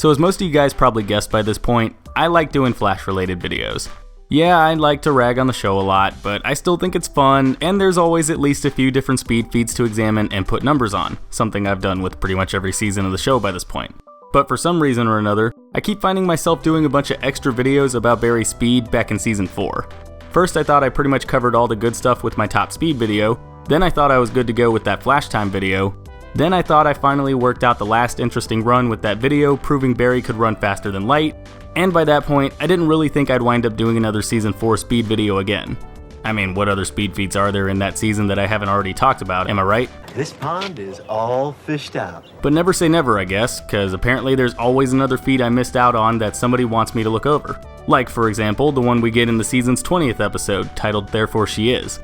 So as most of you guys probably guessed by this point, I like doing Flash related videos. Yeah, I like to rag on the show a lot, but I still think it's fun, and there's always at least a few different speed feeds to examine and put numbers on, something I've done with pretty much every season of the show by this point. But for some reason or another, I keep finding myself doing a bunch of extra videos about Barry's speed back in season 4. First I thought I pretty much covered all the good stuff with my top speed video, then I thought I was good to go with that flash time video, then I thought I finally worked out the last interesting run with that video proving Barry could run faster than light, and by that point I didn't really think I'd wind up doing another season 4 speed video again. I mean, what other speed feats are there in that season that I haven't already talked about, am I right? This pond is all fished out. But never say never, I guess, cause apparently there's always another feat I missed out on that somebody wants me to look over. Like for example, the one we get in the season's 20th episode, titled Therefore She Is.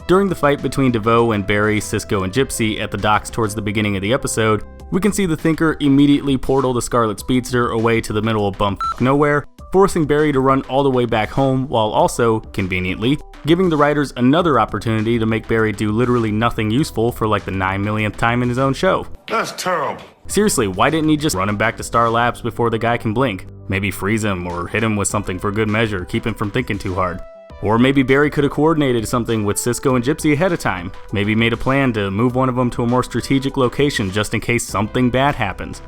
During the fight between DeVoe and Barry, Cisco, and Gypsy at the docks towards the beginning of the episode, we can see the Thinker immediately portal the Scarlet Speedster away to the middle of bumfuck nowhere, forcing Barry to run all the way back home while also, conveniently, giving the writers another opportunity to make Barry do literally nothing useful for like the 9 millionth time in his own show. That's terrible. Seriously, why didn't he just run him back to Star Labs before the guy can blink? Maybe freeze him or hit him with something for good measure, keep him from thinking too hard. Or maybe Barry could have coordinated something with Cisco and Gypsy ahead of time. Maybe made a plan to move one of them to a more strategic location just in case something bad happens.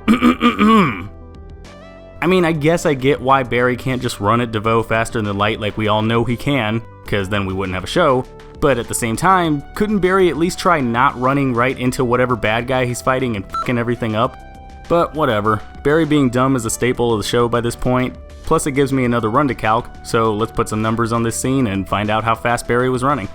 I mean, I guess I get why Barry can't just run at DeVoe faster than light like we all know he can, because then we wouldn't have a show. But at the same time, couldn't Barry at least try not running right into whatever bad guy he's fighting and fucking everything up? But whatever, Barry being dumb is a staple of the show by this point. Plus it gives me another run to calc, so let's put some numbers on this scene and find out how fast Barry was running.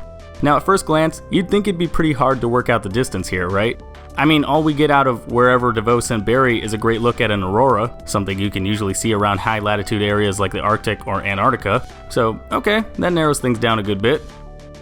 Now at first glance, you'd think it'd be pretty hard to work out the distance here, right? I mean, all we get out of wherever DeVoe sent Barry is a great look at an aurora, something you can usually see around high latitude areas like the Arctic or Antarctica, so okay, that narrows things down a good bit.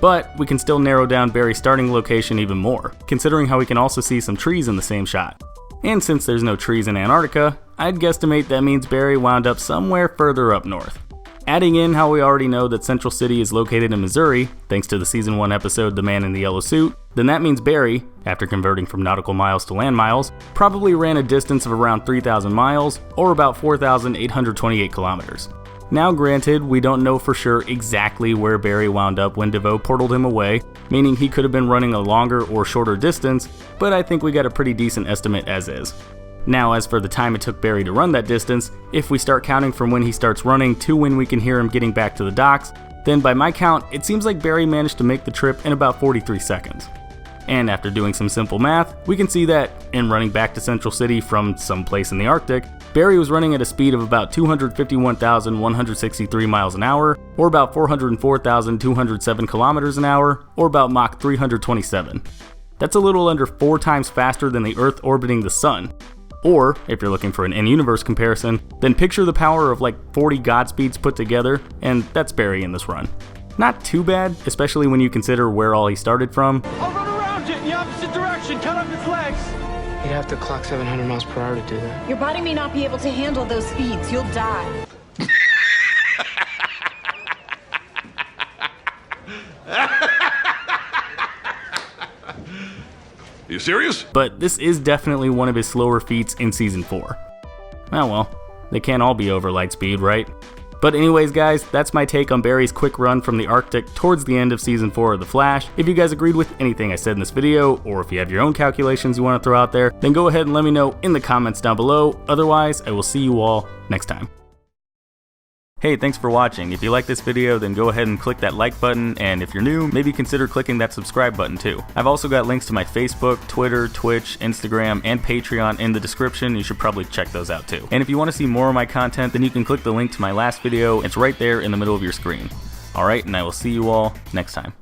But we can still narrow down Barry's starting location even more, considering how we can also see some trees in the same shot. And since there's no trees in Antarctica, I'd guesstimate that means Barry wound up somewhere further up north. Adding in how we already know that Central City is located in Missouri, thanks to the season 1 episode The Man in the Yellow Suit, then that means Barry, after converting from nautical miles to land miles, probably ran a distance of around 3,000 miles, or about 4,828 kilometers. Now granted, we don't know for sure exactly where Barry wound up when DeVoe portaled him away, meaning he could have been running a longer or shorter distance, but I think we got a pretty decent estimate as is. Now as for the time it took Barry to run that distance, if we start counting from when he starts running to when we can hear him getting back to the docks, then by my count, it seems like Barry managed to make the trip in about 43 seconds. And after doing some simple math, we can see that, in running back to Central City from someplace in the Arctic, Barry was running at a speed of about 251,163 miles an hour, or about 404,207 kilometers an hour, or about Mach 327. That's a little under 4 times faster than the Earth orbiting the Sun. Or, if you're looking for an in-universe comparison, then picture the power of like 40 Godspeeds put together, and that's Barry in this run. Not too bad, especially when you consider where all he started from. I'll run around it in the opposite direction, cut off its legs. You'd have to clock 700 miles per hour to do that. Your body may not be able to handle those speeds. You'll die. You serious? But this is definitely one of his slower feats in season 4. Oh well, they can't all be over light speed, right? But anyways guys, that's my take on Barry's quick run from the Arctic towards the end of season 4 of The Flash. If you guys agreed with anything I said in this video, or if you have your own calculations you want to throw out there, then go ahead and let me know in the comments down below. Otherwise, I will see you all next time. Hey, thanks for watching. If you like this video, then go ahead and click that like button, and if you're new, maybe consider clicking that subscribe button too. I've also got links to my Facebook, Twitter, Twitch, Instagram, and Patreon in the description. You should probably check those out too. And if you want to see more of my content, then you can click the link to my last video. It's right there in the middle of your screen. Alright, and I will see you all next time.